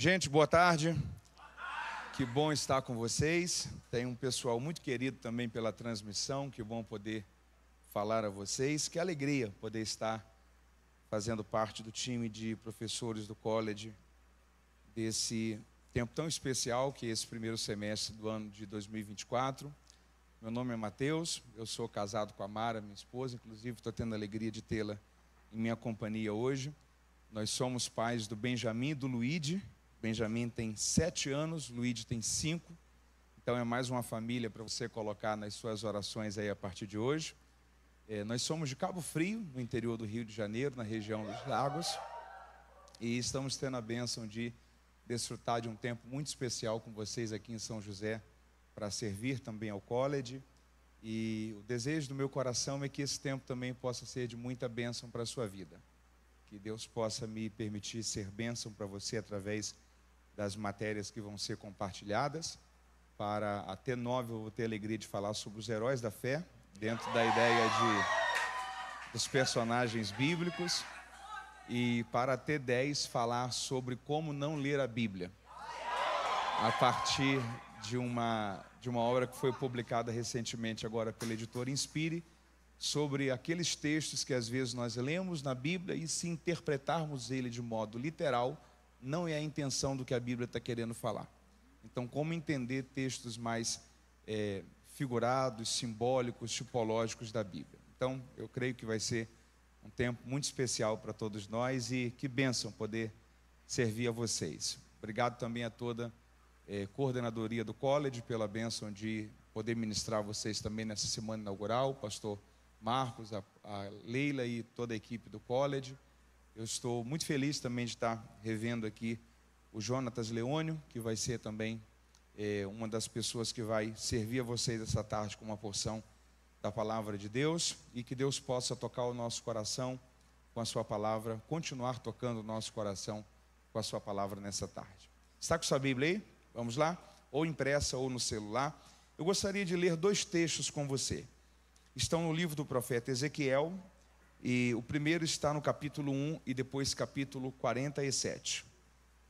Gente, boa tarde. Que bom estar com vocês. Tem um pessoal muito querido também pela transmissão. Que bom poder falar a vocês. Que alegria poder estar fazendo parte do time de professores do college desse tempo tão especial que é esse primeiro semestre do ano de 2024. Meu nome é Matheus, eu sou casado com a Mara, minha esposa. Inclusive estou tendo a alegria de tê-la em minha companhia hoje. Nós somos pais do Benjamin e do Luigi. Benjamin tem 7 anos, Luigi tem 5. Então é mais uma família para você colocar nas suas orações aí a partir de hoje. Nós somos de Cabo Frio, no interior do Rio de Janeiro, na região dos Lagos. E estamos tendo a bênção de desfrutar de um tempo muito especial com vocês aqui em São José, para servir também ao college. E o desejo do meu coração é que esse tempo também possa ser de muita bênção para a sua vida. Que Deus possa me permitir ser bênção para você através das matérias que vão ser compartilhadas. Para a T9 eu vou ter a alegria de falar sobre os heróis da fé, dentro da ideia dos personagens bíblicos. E para a T10 falar sobre como não ler a Bíblia, a partir de uma obra que foi publicada recentemente agora pela editora Inspire, sobre aqueles textos que às vezes nós lemos na Bíblia e se interpretarmos ele de modo literal, não é a intenção do que a Bíblia está querendo falar. Então, como entender textos mais figurados, simbólicos, tipológicos da Bíblia. Então, eu creio que vai ser um tempo muito especial para todos nós e que bênção poder servir a vocês. Obrigado também a toda coordenadoria do college pela bênção de poder ministrar a vocês também nessa semana inaugural, o pastor Marcos, a Leila e toda a equipe do college. Eu estou muito feliz também de estar revendo aqui o Jonatas Leônio, que vai ser também uma das pessoas que vai servir a vocês essa tarde com uma porção da palavra de Deus, e que Deus possa tocar o nosso coração com a sua palavra, continuar tocando o nosso coração com a sua palavra nessa tarde. Está com sua Bíblia aí? Vamos lá? Ou impressa ou no celular. Eu gostaria de ler 2 textos com você. Estão no livro do profeta Ezequiel, e o primeiro está no capítulo 1 e depois capítulo 47.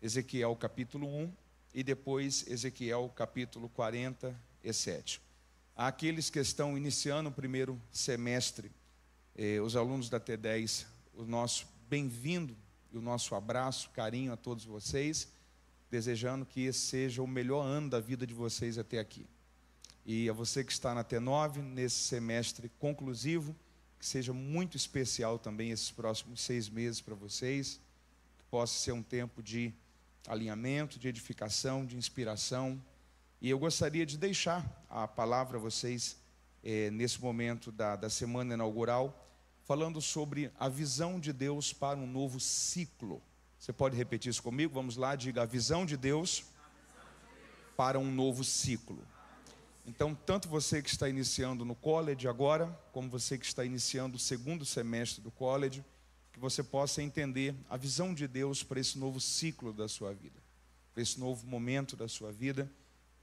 Ezequiel capítulo 1 e depois Ezequiel capítulo 47. Há aqueles que estão iniciando o primeiro semestre, os alunos da T10, o nosso bem-vindo e o nosso abraço, carinho a todos vocês, desejando que esse seja o melhor ano da vida de vocês até aqui. E a você que está na T9, nesse semestre conclusivo, que seja muito especial também esses próximos 6 meses para vocês, que possa ser um tempo de alinhamento, de edificação, de inspiração. E eu gostaria de deixar a palavra a vocês nesse momento da semana inaugural, falando sobre a visão de Deus para um novo ciclo. Você pode repetir isso comigo? Vamos lá, diga: a visão de Deus para um novo ciclo. Então, tanto você que está iniciando no college agora, como você que está iniciando o segundo semestre do college, que você possa entender a visão de Deus para esse novo ciclo da sua vida, para esse novo momento da sua vida,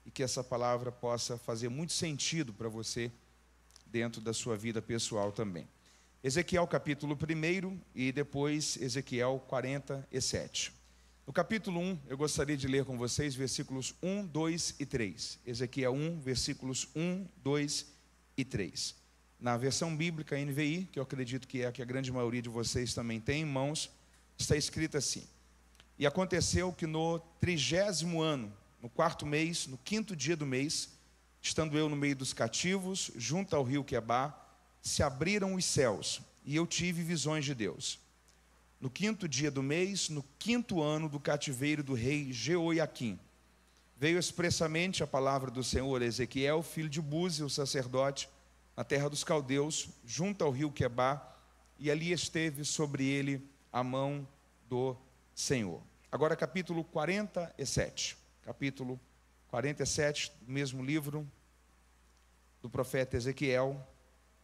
e que essa palavra possa fazer muito sentido para você dentro da sua vida pessoal também. Ezequiel capítulo 1 e depois Ezequiel 47. No capítulo 1, eu gostaria de ler com vocês versículos 1, 2 e 3. Ezequiel 1, versículos 1, 2 e 3. Na versão bíblica NVI, que eu acredito que é a que a grande maioria de vocês também tem em mãos, está escrito assim: E aconteceu que no 30º ano, no 4º mês, no 5º dia do mês, estando eu no meio dos cativos, junto ao rio Quebar, se abriram os céus, e eu tive visões de Deus. No 5º dia do mês, no 5º ano do cativeiro do rei Jeoiaquim, veio expressamente a palavra do Senhor a Ezequiel, filho de Buzi, o sacerdote, na terra dos caldeus, junto ao rio Quebar, e ali esteve sobre ele a mão do Senhor. Agora capítulo 47. Capítulo 47, do mesmo livro do profeta Ezequiel,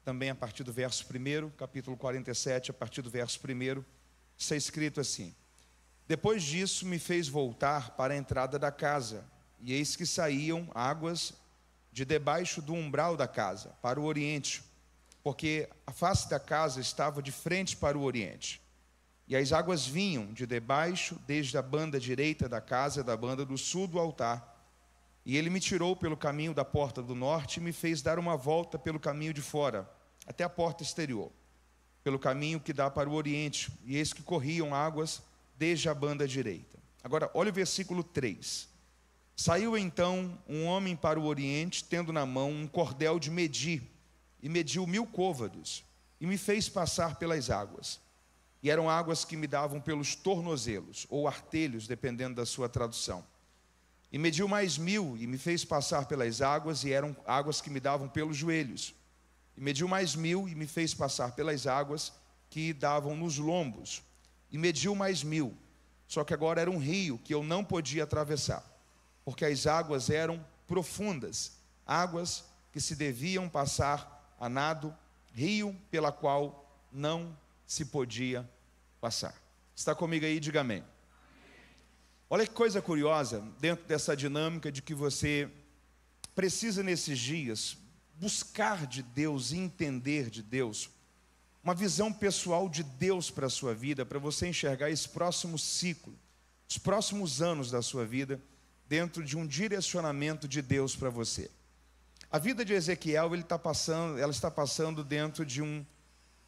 também a partir do verso 1, capítulo 47, a partir do verso 1, está escrito assim: Depois disso me fez voltar para a entrada da casa, e eis que saíam águas de debaixo do umbral da casa, para o oriente, porque a face da casa estava de frente para o oriente. E as águas vinham de debaixo, desde a banda direita da casa, da banda do sul do altar. E ele me tirou pelo caminho da porta do norte e me fez dar uma volta pelo caminho de fora, até a porta exterior, pelo caminho que dá para o oriente. E eis que corriam águas desde a banda direita. Agora, olha o versículo 3. Saiu então um homem para o oriente, tendo na mão um cordel de medir, e mediu 1000 côvados, e me fez passar pelas águas. E eram águas que me davam pelos tornozelos, ou artelhos, dependendo da sua tradução. E mediu mais 1000, e me fez passar pelas águas, e eram águas que me davam pelos joelhos. E mediu mais 1000, e me fez passar pelas águas que davam nos lombos. E mediu mais 1000, só que agora era um rio que eu não podia atravessar, porque as águas eram profundas, águas que se deviam passar a nado, rio pela qual não se podia passar. Está comigo aí? Diga amém. Olha que coisa curiosa, dentro dessa dinâmica de que você precisa nesses dias buscar de Deus, entender de Deus, uma visão pessoal de Deus para a sua vida, para você enxergar esse próximo ciclo, os próximos anos da sua vida, dentro de um direcionamento de Deus para você. A vida de Ezequiel, ela está passando dentro de um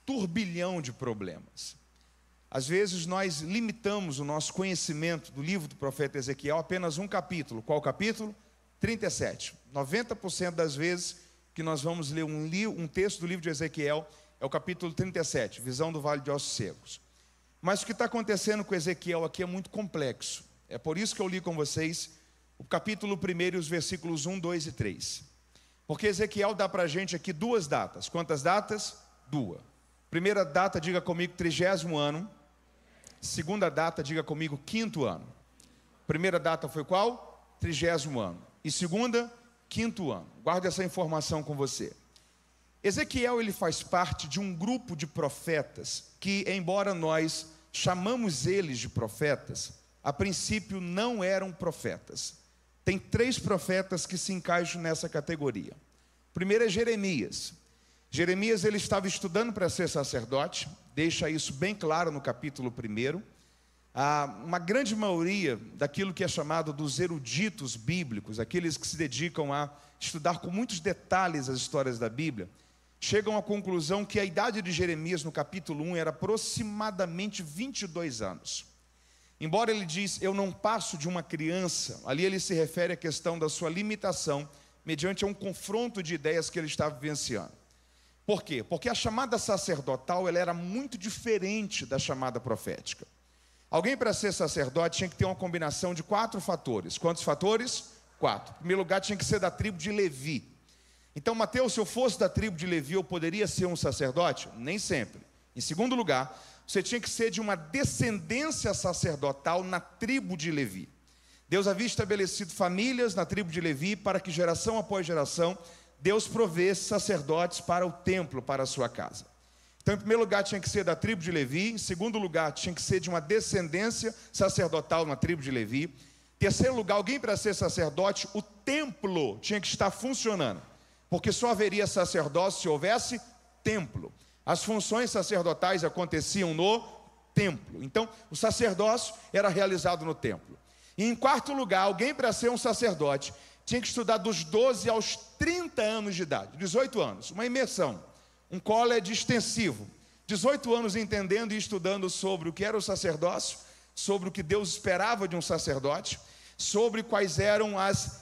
turbilhão de problemas. Às vezes nós limitamos o nosso conhecimento do livro do profeta Ezequiel a apenas um capítulo. Qual capítulo? 37. 90% das vezes que nós vamos ler um texto do livro de Ezequiel é o capítulo 37, visão do Vale de Ossos Secos. Mas o que está acontecendo com Ezequiel aqui é muito complexo. É por isso que eu li com vocês o capítulo 1 e os versículos 1, 2 e 3. Porque Ezequiel dá para a gente aqui duas datas. Quantas datas? 2. Primeira data, diga comigo, 30º ano. Segunda data, diga comigo, 5º ano. Primeira data foi qual? 30º ano. E segunda, 5º ano. Guarde essa informação com você. Ezequiel, ele faz parte de um grupo de profetas que, embora nós chamamos eles de profetas, a princípio não eram profetas. Tem 3 profetas que se encaixam nessa categoria. O primeiro é Jeremias. Jeremias, ele estava estudando para ser sacerdote, deixa isso bem claro no capítulo 1. Uma grande maioria daquilo que é chamado dos eruditos bíblicos, aqueles que se dedicam a estudar com muitos detalhes as histórias da Bíblia, chegam à conclusão que a idade de Jeremias no capítulo 1 era aproximadamente 22 anos. Embora ele diz, eu não passo de uma criança, ali ele se refere à questão da sua limitação, mediante um confronto de ideias que ele estava vivenciando. Por quê? Porque a chamada sacerdotal ela era muito diferente da chamada profética. Alguém para ser sacerdote tinha que ter uma combinação de 4 fatores. Quantos fatores? 4. Em primeiro lugar, tinha que ser da tribo de Levi. Então, Mateus, se eu fosse da tribo de Levi, eu poderia ser um sacerdote? Nem sempre. Em segundo lugar, você tinha que ser de uma descendência sacerdotal na tribo de Levi. Deus havia estabelecido famílias na tribo de Levi para que geração após geração Deus provesse sacerdotes para o templo, para a sua casa. Então, em primeiro lugar, tinha que ser da tribo de Levi. Em segundo lugar, tinha que ser de uma descendência sacerdotal na tribo de Levi. Em terceiro lugar, alguém para ser sacerdote, o templo tinha que estar funcionando, porque só haveria sacerdócio se houvesse templo. As funções sacerdotais aconteciam no templo. Então, o sacerdócio era realizado no templo. E em quarto lugar, alguém para ser um sacerdote tinha que estudar dos 12 aos 30 anos de idade, 18 anos, uma imersão, um college extensivo, 18 anos entendendo e estudando sobre o que era o sacerdócio, sobre o que Deus esperava de um sacerdote, sobre quais eram as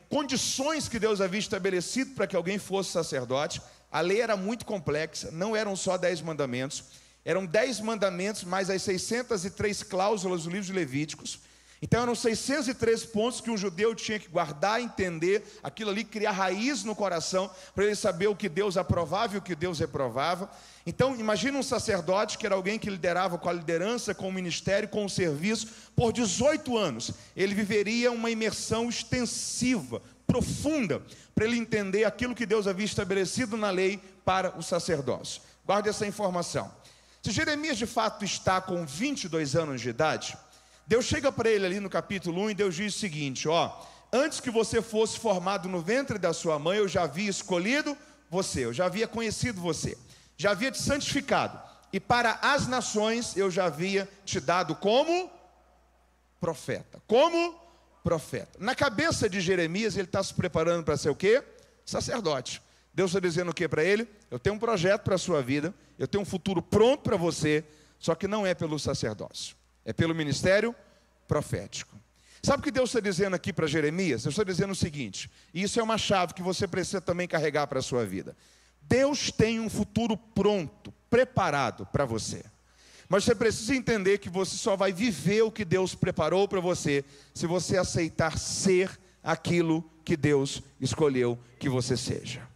condições que Deus havia estabelecido para que alguém fosse sacerdote. A lei era muito complexa, não eram só 10 mandamentos, eram 10 mandamentos mais as 603 cláusulas do livro de Levíticos. Então eram 603 pontos que um judeu tinha que guardar, entender, aquilo ali criar raiz no coração, para ele saber o que Deus aprovava e o que Deus reprovava. Então imagina um sacerdote que era alguém que liderava com a liderança, com o ministério, com o serviço, por 18 anos. Ele viveria uma imersão extensiva, profunda, para ele entender aquilo que Deus havia estabelecido na lei para o sacerdócio. Guarde essa informação. Se Jeremias de fato está com 22 anos de idade, Deus chega para ele ali no capítulo 1 e Deus diz o seguinte, antes que você fosse formado no ventre da sua mãe, eu já havia escolhido você, eu já havia conhecido você, já havia te santificado e para as nações eu já havia te dado como profeta. Como profeta. Na cabeça de Jeremias, ele está se preparando para ser o quê? Sacerdote. Deus está dizendo o que para ele? Eu tenho um projeto para a sua vida, eu tenho um futuro pronto para você, só que não é pelo sacerdócio, é pelo ministério profético. Sabe o que Deus está dizendo aqui para Jeremias? Deus está dizendo o seguinte, e isso é uma chave que você precisa também carregar para a sua vida. Deus tem um futuro pronto, preparado para você. Mas você precisa entender que você só vai viver o que Deus preparou para você, se você aceitar ser aquilo que Deus escolheu que você seja.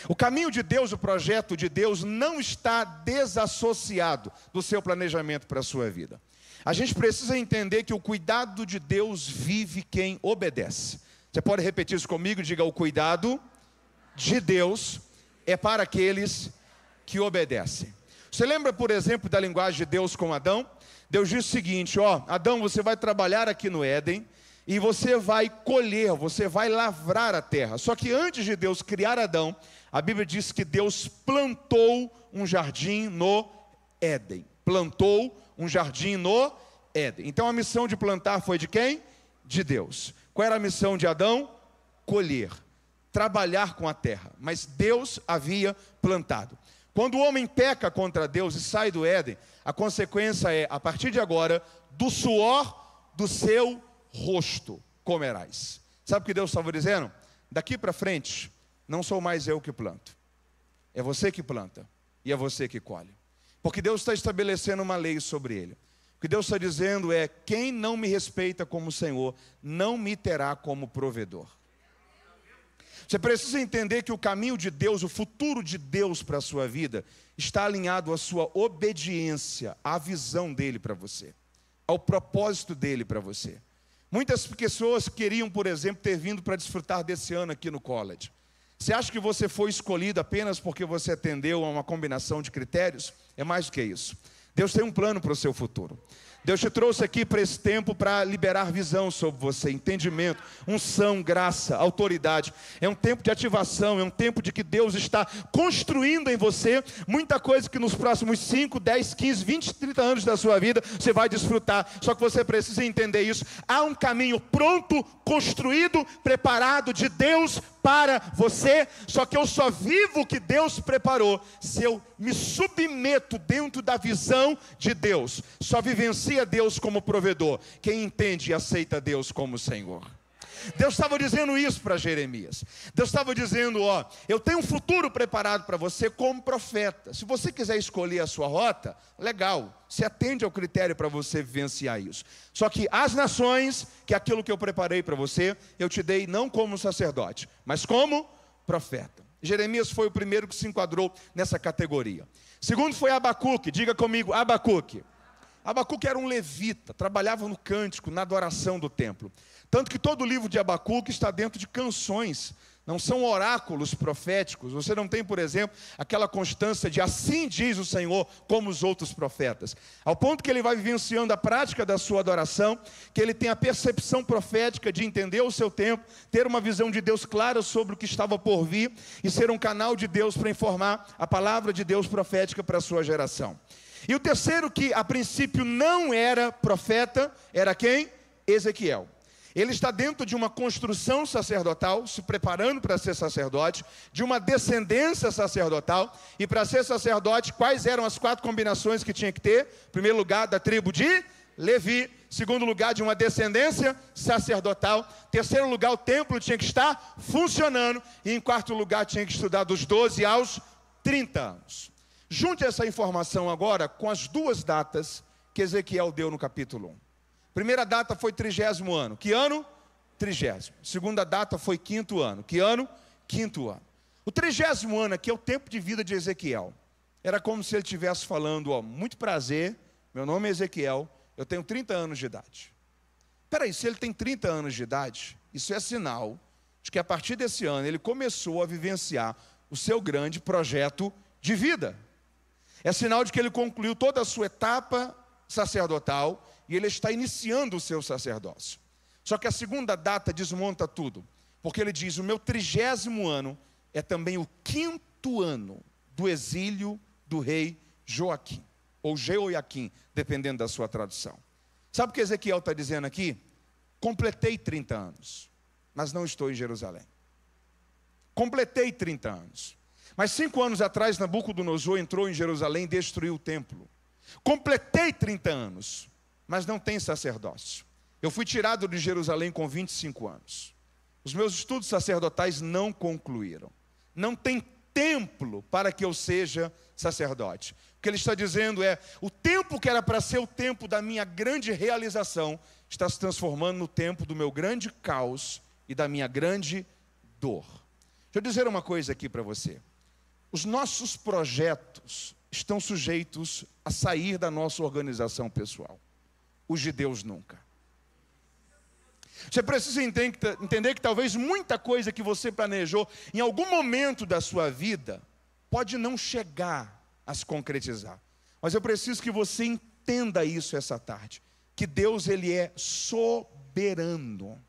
O caminho de Deus, o projeto de Deus não está desassociado do seu planejamento para a sua vida. A gente precisa entender que o cuidado de Deus vive quem obedece. Você pode repetir isso comigo? Diga, o cuidado de Deus é para aqueles que obedecem. Você lembra, por exemplo, da linguagem de Deus com Adão? Deus disse o seguinte, ó, Adão, você vai trabalhar aqui no Éden, e você vai colher, você vai lavrar a terra. Só que antes de Deus criar Adão, a Bíblia diz que Deus plantou um jardim no Éden. Plantou um jardim no Éden. Então a missão de plantar foi de quem? De Deus. Qual era a missão de Adão? Colher, trabalhar com a terra. Mas Deus havia plantado. Quando o homem peca contra Deus e sai do Éden, a consequência é, a partir de agora, do suor do seu rosto comerás. Sabe o que Deus estava dizendo? Daqui para frente, não sou mais eu que planto. É você que planta e é você que colhe. Porque Deus está estabelecendo uma lei sobre ele. O que Deus está dizendo é, quem não me respeita como Senhor, não me terá como provedor. Você precisa entender que o caminho de Deus, o futuro de Deus para a sua vida, está alinhado à sua obediência, à visão dele para você, ao propósito dele para você. Muitas pessoas queriam, por exemplo, ter vindo para desfrutar desse ano aqui no college. Você acha que você foi escolhido apenas porque você atendeu a uma combinação de critérios? É mais do que isso. Deus tem um plano para o seu futuro. Deus te trouxe aqui para esse tempo para liberar visão sobre você, entendimento, unção, graça, autoridade. É um tempo de ativação, é um tempo de que Deus está construindo em você muita coisa que nos próximos 5, 10, 15, 20, 30 anos da sua vida você vai desfrutar. Só que você precisa entender isso. Há um caminho pronto, construído, preparado de Deus para você, só que eu só vivo o que Deus preparou se eu me submeto dentro da visão de Deus. Só vivencia Deus como provedor quem entende e aceita Deus como Senhor. Deus estava dizendo isso para Jeremias. Deus estava dizendo, ó, eu tenho um futuro preparado para você como profeta. Se você quiser escolher a sua rota, legal, se atende ao critério para você vivenciar isso. Só que as nações, que é aquilo que eu preparei para você, eu te dei não como sacerdote, mas como profeta. Jeremias foi o primeiro que se enquadrou nessa categoria. Segundo foi Abacuque, diga comigo, Abacuque. Abacuque era um levita, trabalhava no cântico, na adoração do templo. Tanto que todo o livro de Abacuque está dentro de canções, não são oráculos proféticos. Você não tem, por exemplo, aquela constância de assim diz o Senhor, como os outros profetas. Ao ponto que ele vai vivenciando a prática da sua adoração, que ele tem a percepção profética de entender o seu tempo, ter uma visão de Deus clara sobre o que estava por vir e ser um canal de Deus para informar a palavra de Deus profética para a sua geração. E o terceiro, que a princípio não era profeta, era quem? Ezequiel. Ele está dentro de uma construção sacerdotal, se preparando para ser sacerdote, de uma descendência sacerdotal. E para ser sacerdote, quais eram as 4 combinações que tinha que ter? Em primeiro lugar, da tribo de Levi. Segundo lugar, de uma descendência sacerdotal. Terceiro lugar, o templo tinha que estar funcionando. E em quarto lugar, tinha que estudar dos 12 aos 30 anos. Junte essa informação agora com as 2 datas que Ezequiel deu no capítulo 1. Primeira data foi 30º ano. Que ano? 30º. Segunda data foi 5º ano. Que ano? 5º ano. O 30º ano aqui é o tempo de vida de Ezequiel. Era como se ele estivesse falando, ó, muito prazer, meu nome é Ezequiel, eu tenho 30 anos de idade. Peraí, se ele tem 30 anos de idade, isso é sinal de que a partir desse ano ele começou a vivenciar o seu grande projeto de vida. É sinal de que ele concluiu toda a sua etapa sacerdotal e ele está iniciando o seu sacerdócio. Só que a segunda data desmonta tudo, porque ele diz, o meu 30º ano é também o 5º ano do exílio do rei Joaquim, ou Jeoiaquim, dependendo da sua tradução. Sabe o que Ezequiel está dizendo aqui? Completei 30 anos, mas não estou em Jerusalém. Completei 30 anos. Mas 5 anos atrás, Nabucodonosor entrou em Jerusalém e destruiu o templo. Completei 30 anos, mas não tem sacerdócio. Eu fui tirado de Jerusalém com 25 anos. Os meus estudos sacerdotais não concluíram. Não tem templo para que eu seja sacerdote. O que ele está dizendo é, o tempo que era para ser o tempo da minha grande realização, está se transformando no tempo do meu grande caos e da minha grande dor. Deixa eu dizer uma coisa aqui para você. Os nossos projetos estão sujeitos a sair da nossa organização pessoal. Os de Deus nunca. Você precisa entender que talvez muita coisa que você planejou em algum momento da sua vida pode não chegar a se concretizar. Mas eu preciso que você entenda isso essa tarde. Que Deus, Ele é soberano.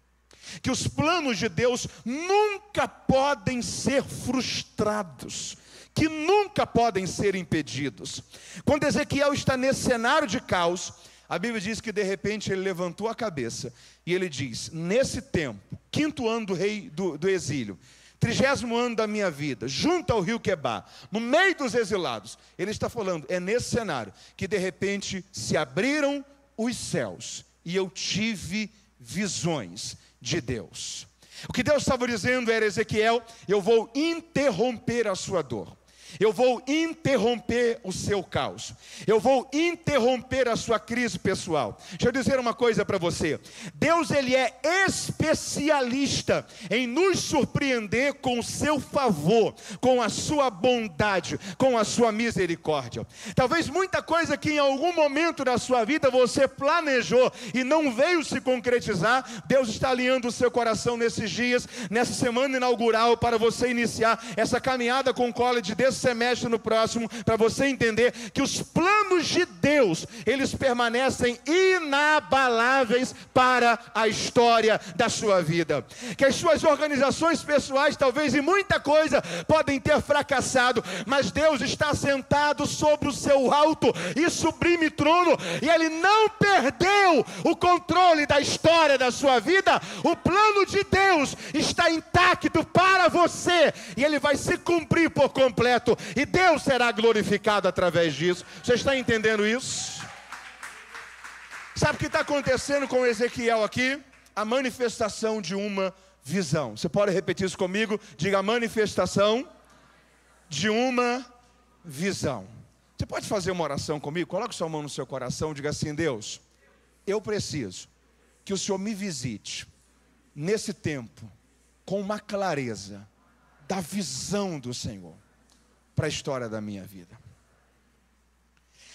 Que os planos de Deus nunca podem ser frustrados. Que nunca podem ser impedidos. Quando Ezequiel está nesse cenário de caos, a Bíblia diz que de repente ele levantou a cabeça e ele diz, nesse tempo, 5º ano do rei do exílio, 30º ano da minha vida, junto ao rio Quebar, no meio dos exilados, ele está falando, é nesse cenário que de repente se abriram os céus e eu tive visões de Deus. O que Deus estava dizendo era, Ezequiel, eu vou interromper a sua dor. Eu vou interromper o seu caos. Eu vou interromper a sua crise pessoal. Deixa eu dizer uma coisa para você. Deus, Ele é especialista em nos surpreender com o seu favor, com a sua bondade, com a sua misericórdia. Talvez muita coisa que em algum momento da sua vida você planejou e não veio se concretizar, Deus está alinhando o seu coração nesses dias, nessa semana inaugural, para você iniciar essa caminhada com o college desse semestre no próximo, para você entender que os planos de Deus, eles permanecem inabaláveis para a história da sua vida. Que as suas organizações pessoais, talvez em muita coisa, podem ter fracassado, mas Deus está sentado sobre o seu alto e sublime trono, e Ele não perdeu o controle da história da sua vida. O plano de Deus está intacto para você, e ele vai se cumprir por completo, e Deus será glorificado através disso. Você está entendendo isso? Sabe o que está acontecendo com Ezequiel aqui? A manifestação de uma visão. Você pode repetir isso comigo? Diga, a manifestação de uma visão. Você pode fazer uma oração comigo? Coloque sua mão no seu coração, diga assim, Deus, eu preciso que o Senhor me visite nesse tempo com uma clareza da visão do Senhor para a história da minha vida.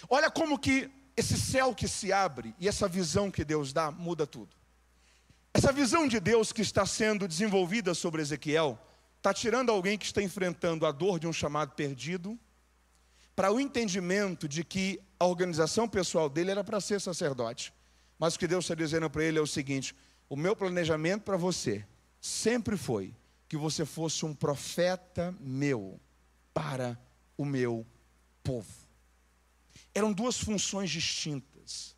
Olha como que esse céu que se abre e essa visão que Deus dá muda tudo. Essa visão de Deus que está sendo desenvolvida sobre Ezequiel está tirando alguém que está enfrentando a dor de um chamado perdido para o entendimento de que a organização pessoal dele era para ser sacerdote. Mas o que Deus está dizendo para ele é o seguinte: o meu planejamento para você sempre foi que você fosse um profeta meu para o meu povo. Eram duas funções distintas.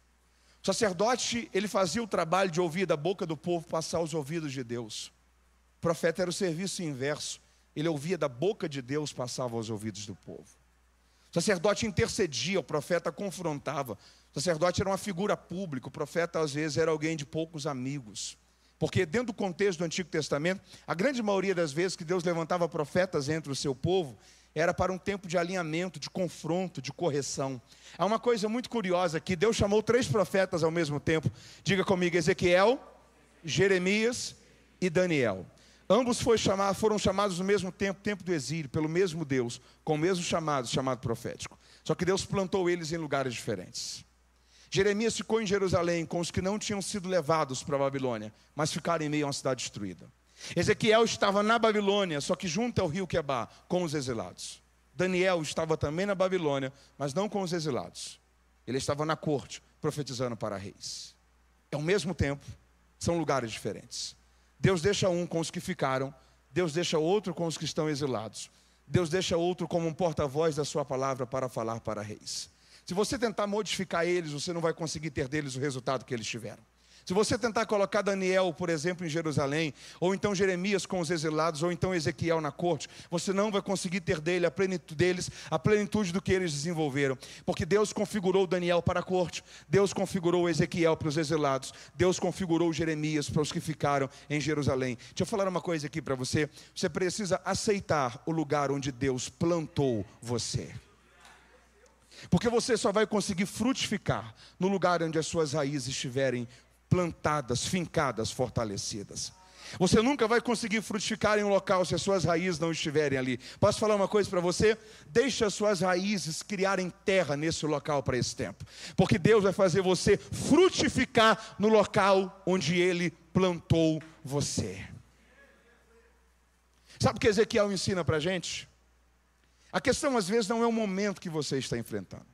O sacerdote, ele fazia o trabalho de ouvir da boca do povo passar aos ouvidos de Deus. O profeta era o serviço inverso. Ele ouvia da boca de Deus, passava aos ouvidos do povo. O sacerdote intercedia, o profeta confrontava. O sacerdote era uma figura pública, o profeta às vezes era alguém de poucos amigos. Porque dentro do contexto do Antigo Testamento, a grande maioria das vezes que Deus levantava profetas entre o seu povo, era para um tempo de alinhamento, de confronto, de correção. Há uma coisa muito curiosa aqui, Deus chamou 3 profetas ao mesmo tempo. Diga comigo, Ezequiel, Jeremias e Daniel. Ambos foram chamados no mesmo tempo, tempo do exílio, pelo mesmo Deus, com o mesmo chamado profético. Só que Deus plantou eles em lugares diferentes. Jeremias ficou em Jerusalém com os que não tinham sido levados para a Babilônia, mas ficaram em meio a uma cidade destruída. Ezequiel estava na Babilônia, só que junto ao rio Quebar, com os exilados. Daniel estava também na Babilônia, mas não com os exilados. Ele estava na corte, profetizando para reis. Ao mesmo tempo, são lugares diferentes. Deus deixa um com os que ficaram, Deus deixa outro com os que estão exilados. Deus deixa outro como um porta-voz da sua palavra para falar para reis. Se você tentar modificar eles, você não vai conseguir ter deles o resultado que eles tiveram. Se você tentar colocar Daniel, por exemplo, em Jerusalém, ou então Jeremias com os exilados, ou então Ezequiel na corte, você não vai conseguir ter deles a plenitude do que eles desenvolveram. Porque Deus configurou Daniel para a corte, Deus configurou Ezequiel para os exilados, Deus configurou Jeremias para os que ficaram em Jerusalém. Deixa eu falar uma coisa aqui para você. Você precisa aceitar o lugar onde Deus plantou você. Porque você só vai conseguir frutificar no lugar onde as suas raízes estiverem plantadas, fincadas, fortalecidas. Você nunca vai conseguir frutificar em um local se as suas raízes não estiverem ali. Posso falar uma coisa para você? Deixe as suas raízes criarem terra nesse local para esse tempo. Porque Deus vai fazer você frutificar no local onde Ele plantou você. Sabe o que Ezequiel ensina para a gente? A questão às vezes não é o momento que você está enfrentando,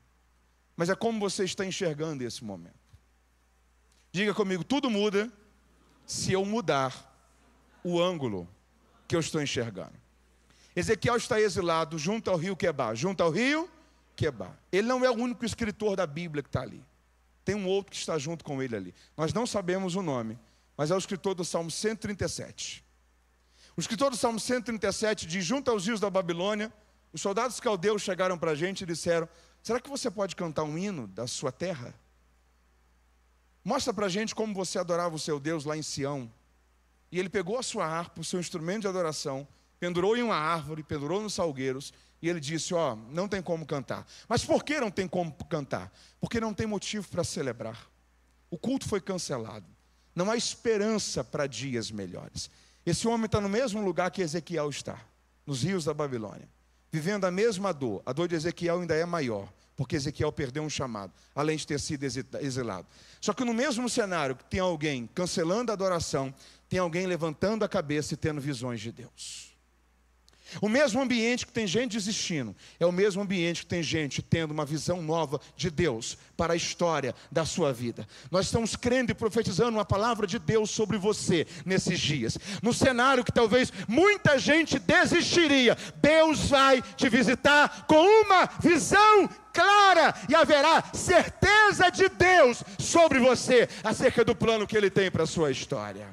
mas é como você está enxergando esse momento. Diga comigo, tudo muda se eu mudar o ângulo que eu estou enxergando. Ezequiel está exilado junto ao rio Quebar. Junto ao rio Quebar. Ele não é o único escritor da Bíblia que está ali. Tem um outro que está junto com ele ali. Nós não sabemos o nome, mas é o escritor do Salmo 137. O escritor do Salmo 137 diz, junto aos rios da Babilônia, os soldados caldeus chegaram para a gente e disseram, será que você pode cantar um hino da sua terra? Mostra para a gente como você adorava o seu Deus lá em Sião. E ele pegou a sua harpa, o seu instrumento de adoração, pendurou em uma árvore, pendurou nos salgueiros, e ele disse, não tem como cantar. Mas por que não tem como cantar? Porque não tem motivo para celebrar. O culto foi cancelado. Não há esperança para dias melhores. Esse homem está no mesmo lugar que Ezequiel está, nos rios da Babilônia, vivendo a mesma dor. A dor de Ezequiel ainda é maior, porque Ezequiel perdeu um chamado, além de ter sido exilado. Só que no mesmo cenário, tem alguém cancelando a adoração, tem alguém levantando a cabeça e tendo visões de Deus. O mesmo ambiente que tem gente desistindo, é o mesmo ambiente que tem gente tendo uma visão nova de Deus para a história da sua vida. Nós estamos crendo e profetizando uma palavra de Deus sobre você nesses dias. No cenário que talvez muita gente desistiria, Deus vai te visitar com uma visão clara e haverá certeza de Deus sobre você acerca do plano que Ele tem para a sua história.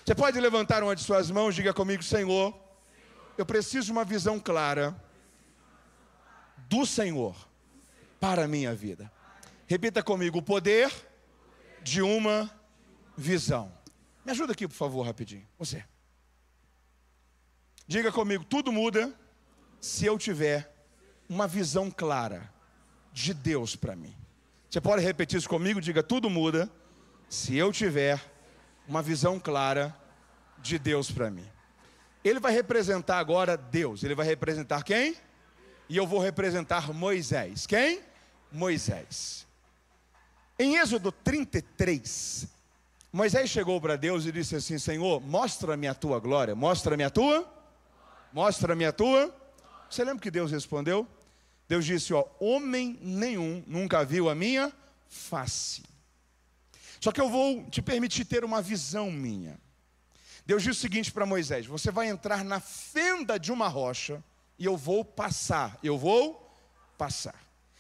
Você pode levantar uma de suas mãos, diga comigo, Senhor, eu preciso de uma visão clara do Senhor para a minha vida. Repita comigo, o poder de uma visão. Me ajuda aqui, por favor, rapidinho. Você. Diga comigo, tudo muda se eu tiver uma visão clara de Deus para mim. Você pode repetir isso comigo? Diga, tudo muda se eu tiver uma visão clara de Deus para mim. Ele vai representar agora Deus. Ele vai representar quem? E eu vou representar Moisés. Quem? Moisés. Em Êxodo 33, Moisés chegou para Deus e disse assim, Senhor, mostra-me a tua glória. Mostra-me a tua? Mostra-me a tua? Você lembra que Deus respondeu? Deus disse, homem nenhum nunca viu a minha face. Só que eu vou te permitir ter uma visão minha. Deus disse o seguinte para Moisés, você vai entrar na fenda de uma rocha e eu vou passar.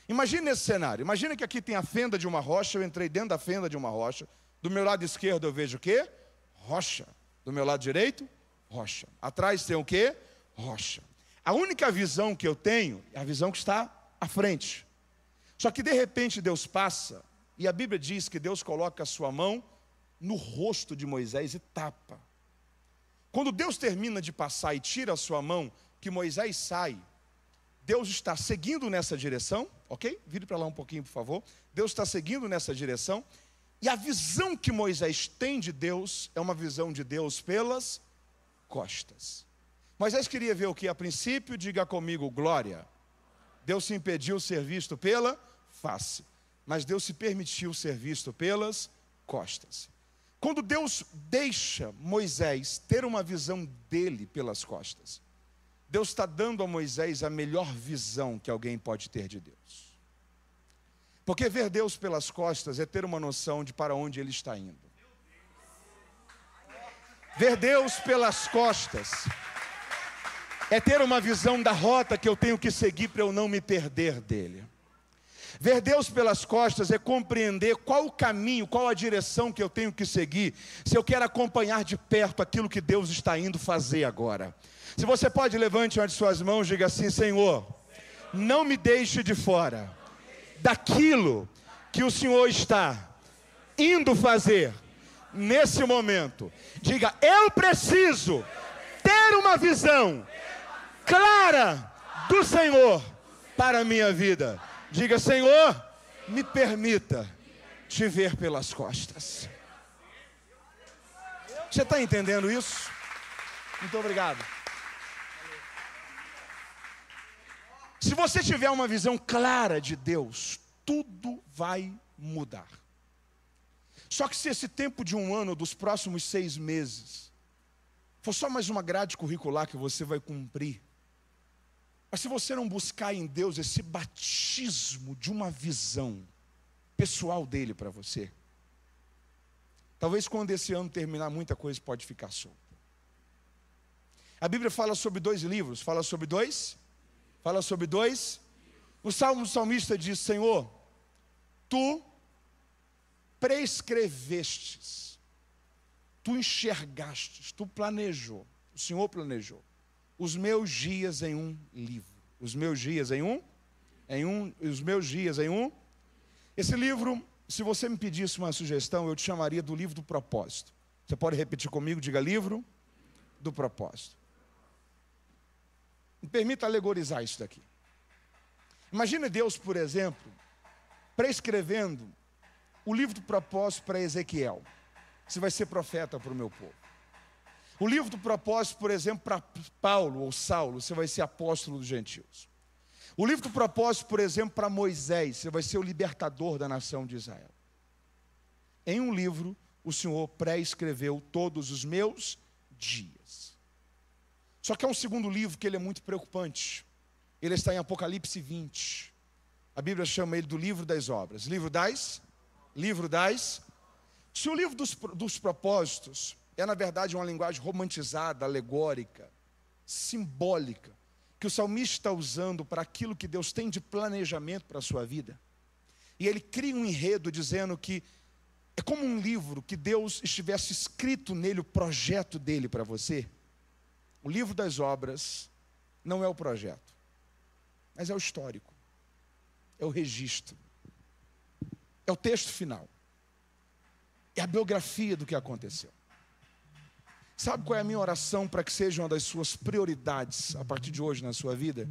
Imagine esse cenário, imagine que aqui tem a fenda de uma rocha, eu entrei dentro da fenda de uma rocha. Do meu lado esquerdo eu vejo o quê? Rocha. Do meu lado direito, rocha. Atrás tem o quê? Rocha. A única visão que eu tenho é a visão que está à frente. Só que de repente Deus passa, e a Bíblia diz que Deus coloca a sua mão no rosto de Moisés e tapa. Quando Deus termina de passar e tira a sua mão, que Moisés sai, Deus está seguindo nessa direção, ok? Vire para lá um pouquinho, por favor. Deus está seguindo nessa direção, e a visão que Moisés tem de Deus é uma visão de Deus pelas costas. Moisés queria ver o que? A princípio, diga comigo, glória. Deus se impediu ser visto pela face, mas Deus se permitiu ser visto pelas costas. Quando Deus deixa Moisés ter uma visão dele pelas costas, Deus está dando a Moisés a melhor visão que alguém pode ter de Deus. Porque ver Deus pelas costas é ter uma noção de para onde Ele está indo. Ver Deus pelas costas É ter uma visão da rota que eu tenho que seguir para eu não me perder dele. Ver Deus pelas costas é compreender qual o caminho, qual a direção que eu tenho que seguir, se eu quero acompanhar de perto aquilo que Deus está indo fazer agora. Se você pode, levante uma de suas mãos e diga assim: Senhor, não me deixe de fora daquilo que o Senhor está indo fazer nesse momento. Diga: eu preciso ter uma visão clara do Senhor para a minha vida. Diga: Senhor, me permita te ver pelas costas. Você está entendendo isso? Muito obrigado. Se você tiver uma visão clara de Deus, tudo vai mudar. Só que se esse tempo de 1 ano, dos próximos 6 meses, for só mais uma grade curricular que você vai cumprir, mas se você não buscar em Deus esse batismo de uma visão pessoal dele para você, talvez quando esse ano terminar, muita coisa pode ficar solta. A Bíblia fala sobre 2 livros, fala sobre dois. No Salmo, o salmista diz: Senhor, tu prescrevestes, tu enxergastes, tu planejou, o Senhor planejou os meus dias em um livro. Os meus dias em um? Os meus dias em um? Esse livro, se você me pedisse uma sugestão, eu te chamaria do livro do propósito. Você pode repetir comigo? Diga: livro do propósito. Me permita alegorizar isso daqui. Imagine Deus, por exemplo, prescrevendo o livro do propósito para Ezequiel. Você vai ser profeta para o meu povo. O livro do propósito, por exemplo, para Paulo ou Saulo, você vai ser apóstolo dos gentios. O livro do propósito, por exemplo, para Moisés, você vai ser o libertador da nação de Israel. Em um livro, o Senhor pré-escreveu todos os meus dias. Só que é um segundo livro que ele é muito preocupante. Ele está em Apocalipse 20. A Bíblia chama ele do livro das obras. Livro das? Se o livro dos propósitos é, na verdade, uma linguagem romantizada, alegórica, simbólica, que o salmista está usando para aquilo que Deus tem de planejamento para a sua vida. E ele cria um enredo dizendo que é como um livro que Deus estivesse escrito nele o projeto dele para você. O livro das obras não é o projeto, mas é o histórico, é o registro, é o texto final, é a biografia do que aconteceu. Sabe qual é a minha oração para que seja uma das suas prioridades a partir de hoje na sua vida?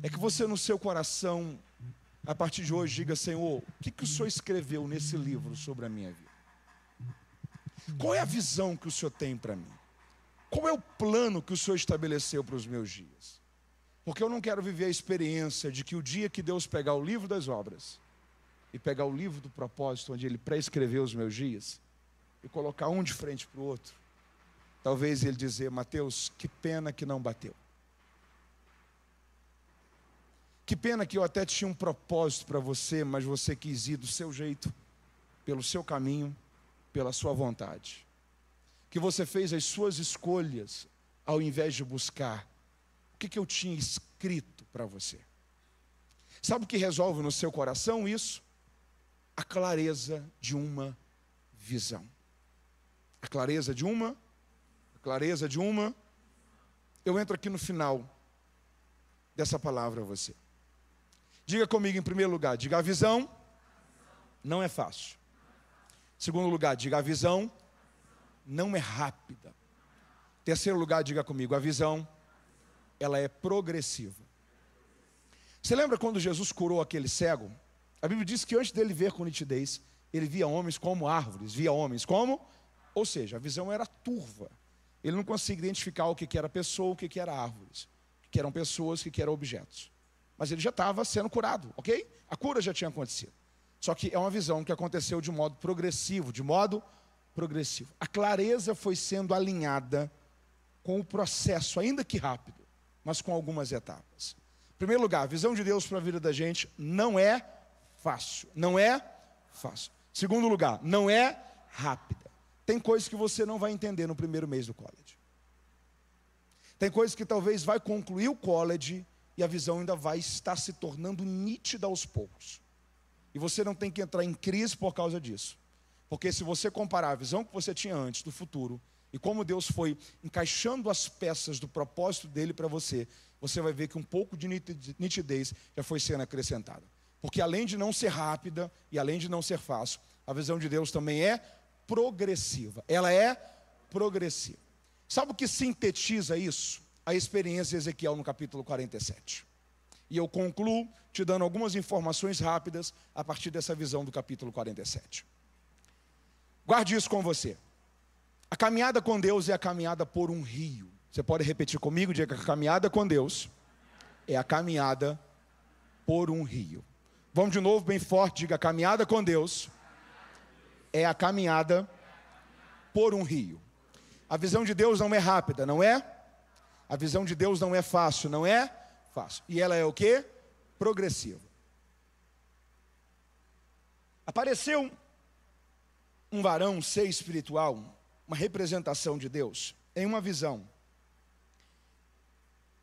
É que você no seu coração, a partir de hoje, diga: Senhor, o que o Senhor escreveu nesse livro sobre a minha vida? Qual é a visão que o Senhor tem para mim? Qual é o plano que o Senhor estabeleceu para os meus dias? Porque eu não quero viver a experiência de que o dia que Deus pegar o livro das obras e pegar o livro do propósito, onde Ele pré-escreveu os meus dias, e colocar um de frente para o outro, talvez Ele dizer: Mateus, que pena que não bateu. Que pena que eu até tinha um propósito para você, mas você quis ir do seu jeito, pelo seu caminho, pela sua vontade. Que você fez as suas escolhas, ao invés de buscar o que eu tinha escrito para você. Sabe o que resolve no seu coração isso? A clareza de uma visão. A clareza de uma. Eu entro aqui no final dessa palavra a você. Diga comigo em primeiro lugar, diga: a visão não é fácil. Segundo lugar, diga: a visão não é rápida. Terceiro lugar, diga comigo: a visão, ela é progressiva. Você lembra quando Jesus curou aquele cego? A Bíblia diz que antes dele ver com nitidez, ele via homens como árvores, via homens como... Ou seja, a visão era turva. Ele não conseguia identificar o que era pessoa, o que era árvores, o que eram pessoas, o que eram objetos. Mas ele já estava sendo curado, ok? A cura já tinha acontecido. Só que é uma visão que aconteceu de modo progressivo, A clareza foi sendo alinhada com o processo, ainda que rápido, mas com algumas etapas. Em primeiro lugar, a visão de Deus para a vida da gente não é fácil. Segundo lugar, não é rápida. Tem coisas que você não vai entender no primeiro mês do college. Tem coisas que talvez vai concluir o college e a visão ainda vai estar se tornando nítida aos poucos. E você não tem que entrar em crise por causa disso. Porque se você comparar a visão que você tinha antes do futuro e como Deus foi encaixando as peças do propósito dele para você, você vai ver que um pouco de nitidez já foi sendo acrescentada. Porque além de não ser rápida e além de não ser fácil, a visão de Deus também é progressiva. Ela é progressiva. Sabe o que sintetiza isso? A experiência de Ezequiel no capítulo 47. E eu concluo te dando algumas informações rápidas a partir dessa visão do capítulo 47. Guarde isso com você. A caminhada com Deus é a caminhada por um rio. Você pode repetir comigo? Diga que a caminhada com Deus é a caminhada por um rio. Vamos de novo, bem forte. Diga: a caminhada com Deus é a caminhada por um rio. A visão de Deus não é rápida, não é? A visão de Deus não é fácil, não é? Fácil. E ela é o quê? Progressiva. Apareceu um varão, um ser espiritual, uma representação de Deus, em uma visão.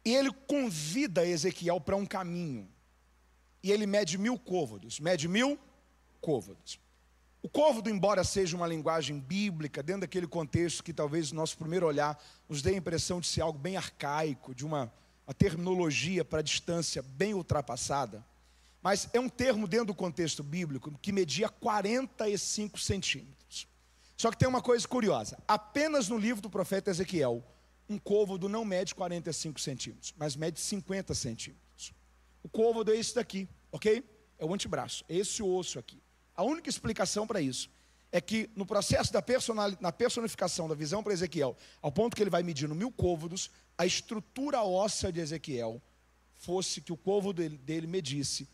E ele convida Ezequiel para um caminho. E ele mede 1000 côvados. Mede 1000 côvados. O côvado, embora seja uma linguagem bíblica, dentro daquele contexto que talvez no nosso primeiro olhar nos dê a impressão de ser algo bem arcaico, de uma terminologia para distância bem ultrapassada, mas é um termo dentro do contexto bíblico que media 45 centímetros. Só que tem uma coisa curiosa: apenas no livro do profeta Ezequiel, um côvado não mede 45 centímetros, mas mede 50 centímetros. O côvado é esse daqui, ok? É o antebraço, é esse osso aqui. A única explicação para isso é que no processo na personificação da visão para Ezequiel, ao ponto que ele vai medindo 1000 côvados, a estrutura óssea de Ezequiel fosse que o côvado dele medisse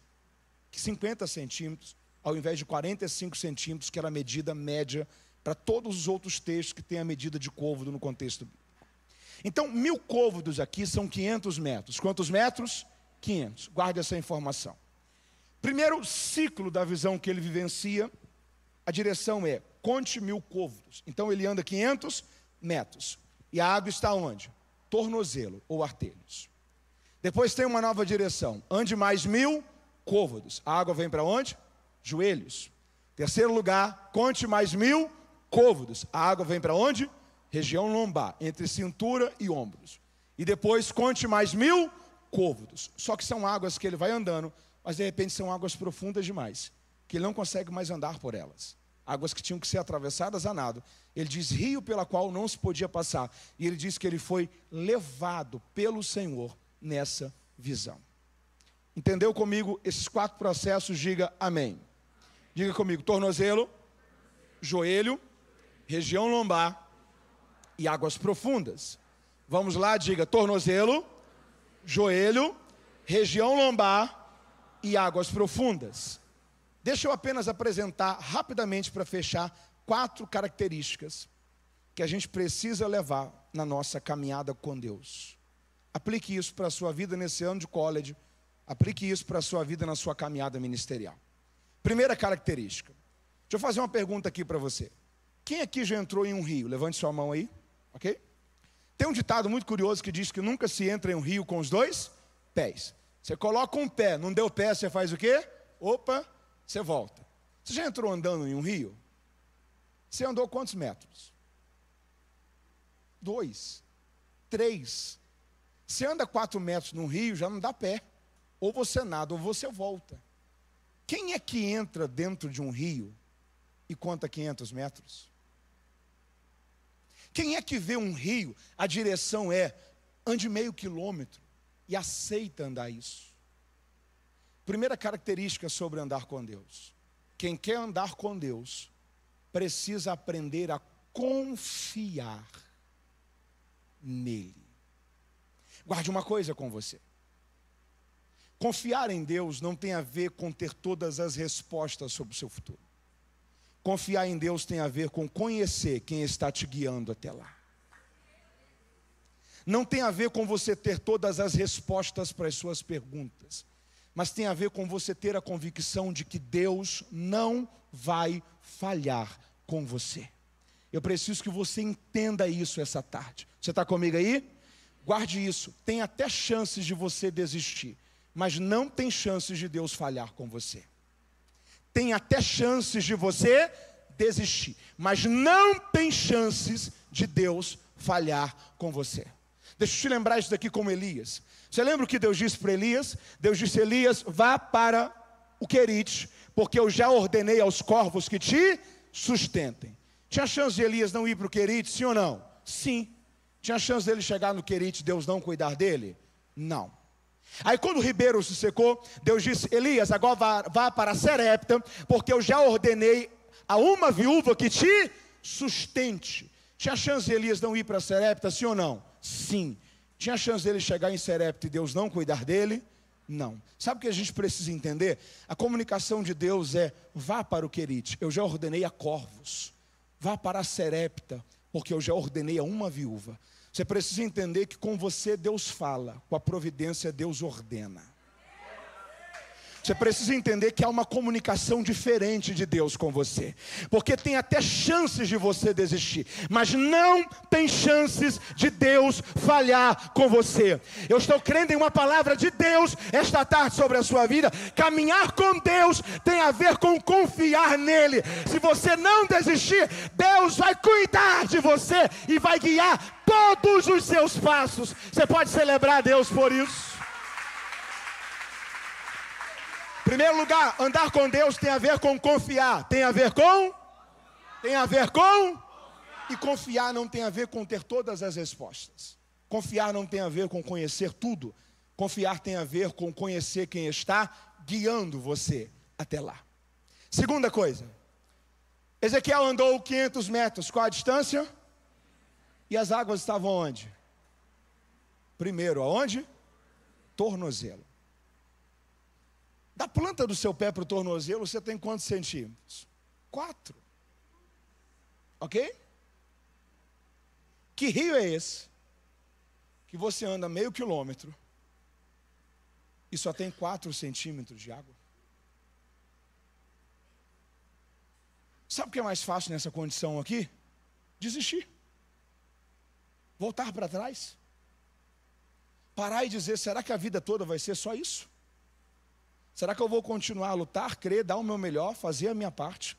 50 centímetros, ao invés de 45 centímetros, que era a medida média para todos os outros textos que têm a medida de côvado no contexto bíblico. Então, 1000 côvados aqui são 500 metros. Quantos metros? 500. Guarde essa informação. Primeiro ciclo da visão que ele vivencia, a direção é: conte 1000 côvados. Então ele anda 500 metros. E a água está onde? Tornozelo ou artelhos. Depois tem uma nova direção: ande mais 1000 côvados. A água vem para onde? Joelhos. Terceiro lugar: conte mais 1000 côvados. A água vem para onde? Região lombar, entre cintura e ombros. E depois conte mais 1000 côvados. Só que são águas que ele vai andando, mas de repente são águas profundas demais, que ele não consegue mais andar por elas. Águas que tinham que ser atravessadas a nado. Ele diz rio pela qual não se podia passar. E ele diz que ele foi levado pelo Senhor nessa visão. Entendeu comigo esses 4 processos? Diga amém. Diga comigo: tornozelo, joelho, região lombar e águas profundas. Vamos lá, diga: tornozelo, joelho, região lombar e águas profundas. Deixa eu apenas apresentar rapidamente para fechar 4 características que a gente precisa levar na nossa caminhada com Deus. Aplique isso para a sua vida nesse ano de college, aplique isso para a sua vida na sua caminhada ministerial. Primeira característica. Deixa eu fazer uma pergunta aqui para você. Quem aqui já entrou em um rio? Levante sua mão aí, ok? Tem um ditado muito curioso que diz que nunca se entra em um rio com os 2 pés. Você coloca um pé, não deu pé, você faz o quê? Opa, você volta. Você já entrou andando em um rio? Você andou quantos metros? 2, 3. Você anda 4 metros num rio, já não dá pé. Ou você nada, ou você volta. Quem é que entra dentro de um rio e conta 500 metros? Quem é que vê um rio, a direção é: ande meio quilômetro, e aceita andar isso? Primeira característica sobre andar com Deus: quem quer andar com Deus precisa aprender a confiar nele. Guarde uma coisa com você: confiar em Deus não tem a ver com ter todas as respostas sobre o seu futuro. Confiar em Deus tem a ver com conhecer quem está te guiando até lá. Não tem a ver com você ter todas as respostas para as suas perguntas, mas tem a ver com você ter a convicção de que Deus não vai falhar com você. Eu preciso que você entenda isso essa tarde. Você está comigo aí? Guarde isso, tem até chances de você desistir, mas não tem chances de Deus falhar com você. Tem até chances de você desistir, mas não tem chances de Deus falhar com você. Deixa eu te lembrar isso daqui como Elias. Você lembra o que Deus disse para Elias? Deus disse: Elias, vá para o Querite, porque eu já ordenei aos corvos que te sustentem. Tinha chance de Elias não ir para o Querite, sim ou não? Sim. Tinha chance dele chegar no Querite e Deus não cuidar dele? Não. Aí quando o ribeiro se secou, Deus disse: Elias, agora vá para Serepta, porque eu já ordenei a uma viúva que te sustente. Tinha chance de Elias não ir para Serepta, sim ou não? Sim. Tinha chance dele chegar em Serepta e Deus não cuidar dele? Não. Sabe o que a gente precisa entender? A comunicação de Deus é: vá para o Querite, eu já ordenei a corvos. Vá para a Serepta, porque eu já ordenei a uma viúva. Você precisa entender que com você Deus fala, com a providência Deus ordena. Você precisa entender que há uma comunicação diferente de Deus com você, porque tem até chances de você desistir, mas não tem chances de Deus falhar com você. Eu estou crendo em uma palavra de Deus esta tarde sobre a sua vida. Caminhar com Deus tem a ver com confiar nele. Se você não desistir, Deus vai cuidar de você e vai guiar todos os seus passos. Você pode celebrar a Deus por isso? Em primeiro lugar, andar com Deus tem a ver com confiar. Tem a ver com? E confiar não tem a ver com ter todas as respostas. Confiar não tem a ver com conhecer tudo. Confiar tem a ver com conhecer quem está guiando você até lá. Segunda coisa, Ezequiel andou 500 metros. Qual a distância? E as águas estavam onde? Primeiro, aonde? Tornozelo. Da planta do seu pé para o tornozelo, você tem quantos centímetros? 4. Ok? Que rio é esse? Que você anda meio quilômetro e só tem 4 centímetros de água? Sabe o que é mais fácil nessa condição aqui? Desistir. Voltar para trás. Parar e dizer: será que a vida toda vai ser só isso? Será que eu vou continuar a lutar, crer, dar o meu melhor, fazer a minha parte?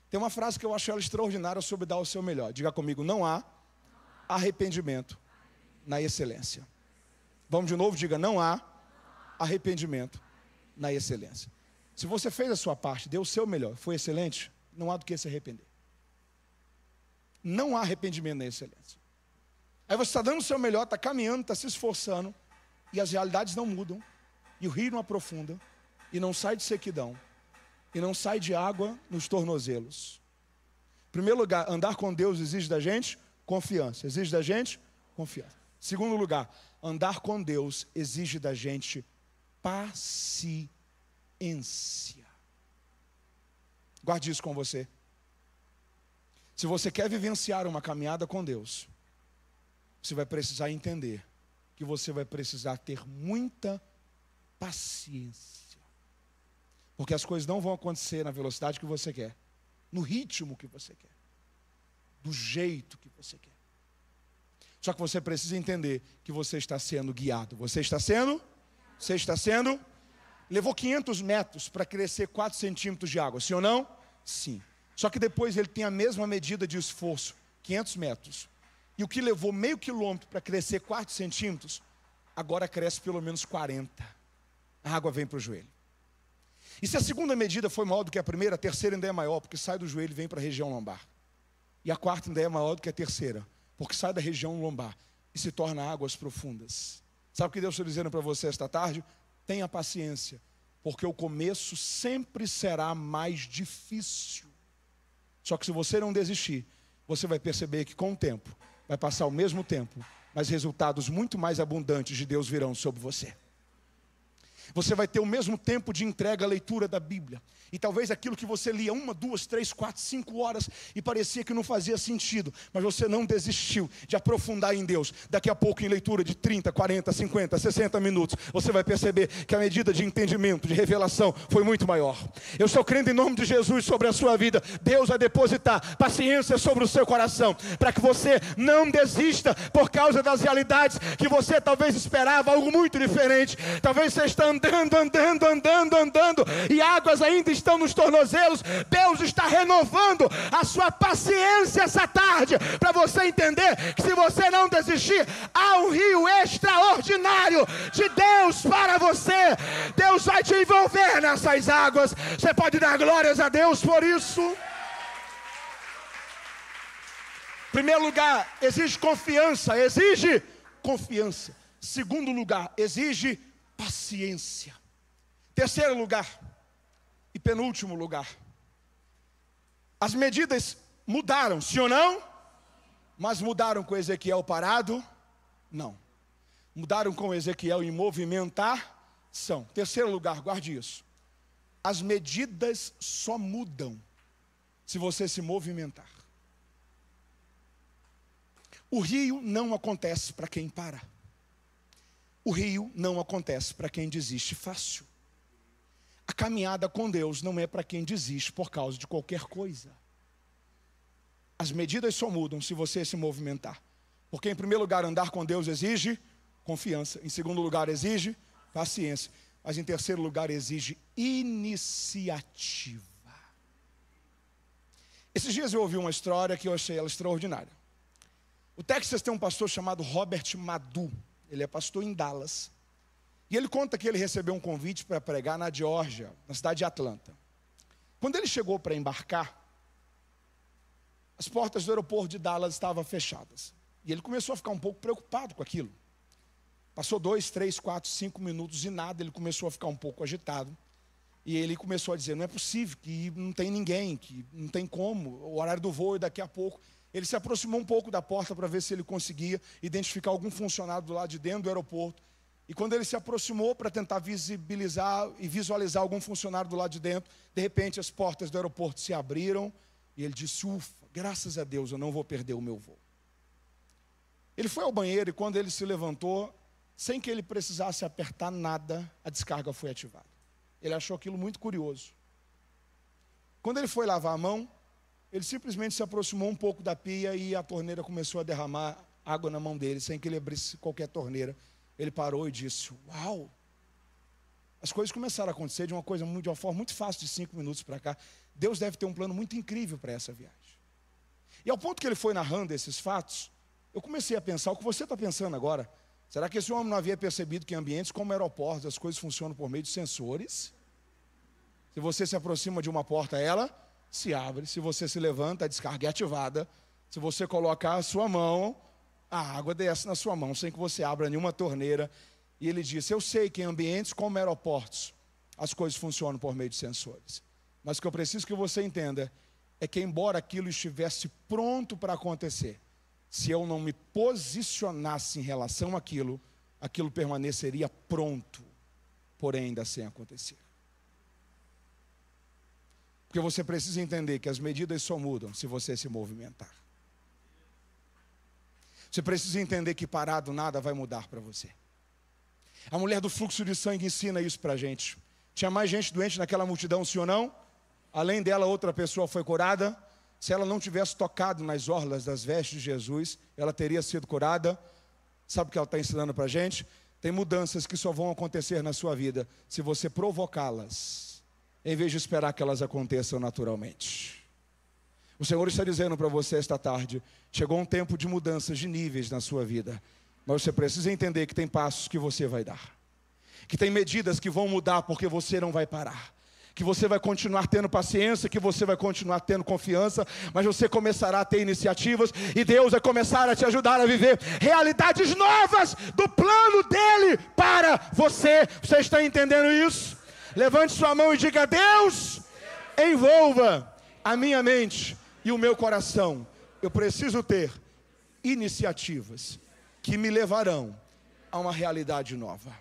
Tem uma frase que eu acho ela extraordinária sobre dar o seu melhor. Diga comigo: não há arrependimento na excelência. Vamos de novo, diga: não há arrependimento na excelência. Se você fez a sua parte, deu o seu melhor, foi excelente, não há do que se arrepender. Não há arrependimento na excelência. Aí você está dando o seu melhor, está caminhando, está se esforçando, e as realidades não mudam, e o rio não aprofunda, e não sai de sequidão, e não sai de água nos tornozelos. Em primeiro lugar, andar com Deus exige da gente confiança. Exige da gente confiança. Segundo lugar, andar com Deus exige da gente paciência. Guarde isso com você. Se você quer vivenciar uma caminhada com Deus, você vai precisar entender que você vai precisar ter muita paciência. Porque as coisas não vão acontecer na velocidade que você quer, no ritmo que você quer, do jeito que você quer. Só que você precisa entender que você está sendo guiado. Você está sendo? Levou 500 metros para crescer 4 centímetros de água, sim ou não? Sim. Só que depois ele tem a mesma medida de esforço, 500 metros. E o que levou meio quilômetro para crescer 4 centímetros, agora cresce pelo menos 40. A água vem para o joelho. E se a segunda medida foi maior do que a primeira, a terceira ainda é maior, porque sai do joelho e vem para a região lombar. E a quarta ainda é maior do que a terceira, porque sai da região lombar e se torna águas profundas. Sabe o que Deus está dizendo para você esta tarde? Tenha paciência, porque o começo sempre será mais difícil. Só que se você não desistir, você vai perceber que com o tempo, vai passar o mesmo tempo, mas resultados muito mais abundantes de Deus virão sobre você. Você vai ter o mesmo tempo de entrega à leitura da Bíblia. E talvez aquilo que você lia 1, 2, 3, 4, 5 horas e parecia que não fazia sentido, mas você não desistiu de aprofundar em Deus. Daqui a pouco, em leitura de 30, 40, 50, 60 minutos, você vai perceber que a medida de entendimento, de revelação foi muito maior. Eu estou crendo em nome de Jesus sobre a sua vida. Deus vai depositar paciência sobre o seu coração, para que você não desista por causa das realidades que você talvez esperava algo muito diferente. Talvez você está andando, e águas ainda estão nos tornozelos. Deus está renovando a sua paciência essa tarde, para você entender que se você não desistir, há um rio extraordinário de Deus para você. Deus vai te envolver nessas águas. Você pode dar glórias a Deus por isso? Em primeiro lugar, exige confiança. Segundo lugar, exige paciência. Terceiro lugar e penúltimo lugar, as medidas mudaram, sim ou não? Mas mudaram com Ezequiel parado? Não. Mudaram com Ezequiel em movimentação. Terceiro lugar, guarde isso. As medidas só mudam se você se movimentar. O rio não acontece para quem para. O rio não acontece para quem desiste fácil. A caminhada com Deus não é para quem desiste por causa de qualquer coisa. As medidas só mudam se você se movimentar. Porque em primeiro lugar, andar com Deus exige confiança. Em segundo lugar, exige paciência. Mas em terceiro lugar, exige iniciativa. Esses dias eu ouvi uma história que eu achei ela extraordinária. O Texas tem um pastor chamado Robert Madu. Ele é pastor em Dallas. E ele conta que ele recebeu um convite para pregar na Geórgia, na cidade de Atlanta. Quando ele chegou para embarcar, as portas do aeroporto de Dallas estavam fechadas. E ele começou a ficar um pouco preocupado com aquilo. Passou 2, 3, 4, 5 minutos e nada, ele começou a ficar um pouco agitado. E ele começou a dizer, não é possível, que não tem ninguém, que não tem como, o horário do voo é daqui a pouco. Ele se aproximou um pouco da porta para ver se ele conseguia identificar algum funcionário do lado de dentro do aeroporto. E quando ele se aproximou para tentar visibilizar e visualizar algum funcionário do lado de dentro, de repente as portas do aeroporto se abriram e ele disse, ufa, graças a Deus eu não vou perder o meu voo. Ele foi ao banheiro e quando ele se levantou, sem que ele precisasse apertar nada, a descarga foi ativada. Ele achou aquilo muito curioso. Quando ele foi lavar a mão, ele simplesmente se aproximou um pouco da pia e a torneira começou a derramar água na mão dele, sem que ele abrisse qualquer torneira. Ele parou e disse, uau, as coisas começaram a acontecer de uma forma muito fácil, de 5 minutos para cá. Deus deve ter um plano muito incrível para essa viagem. E ao ponto que ele foi narrando esses fatos, eu comecei a pensar, o que você está pensando agora? Será que esse homem não havia percebido que em ambientes como aeroportos, as coisas funcionam por meio de sensores? Se você se aproxima de uma porta, ela se abre. Se você se levanta, a descarga é ativada. Se você colocar a sua mão, a água desce na sua mão, sem que você abra nenhuma torneira. E ele disse, eu sei que em ambientes como aeroportos, as coisas funcionam por meio de sensores. Mas o que eu preciso que você entenda é que embora aquilo estivesse pronto para acontecer, se eu não me posicionasse em relação àquilo, aquilo permaneceria pronto, porém ainda sem acontecer. Porque você precisa entender que as medidas só mudam se você se movimentar. Você precisa entender que parado nada vai mudar para você. A mulher do fluxo de sangue ensina isso para a gente. Tinha mais gente doente naquela multidão, sim ou não? Além dela, outra pessoa foi curada. Se ela não tivesse tocado nas orlas das vestes de Jesus, ela teria sido curada. Sabe o que ela está ensinando para a gente? Tem mudanças que só vão acontecer na sua vida se você provocá-las, em vez de esperar que elas aconteçam naturalmente. O Senhor está dizendo para você esta tarde, chegou um tempo de mudanças de níveis na sua vida, mas você precisa entender que tem passos que você vai dar, que tem medidas que vão mudar porque você não vai parar, que você vai continuar tendo paciência, que você vai continuar tendo confiança, mas você começará a ter iniciativas e Deus vai começar a te ajudar a viver realidades novas do plano dele para você. Você está entendendo isso? Levante sua mão e diga, Deus, envolva a minha mente e o meu coração. Eu preciso ter iniciativas que me levarão a uma realidade nova.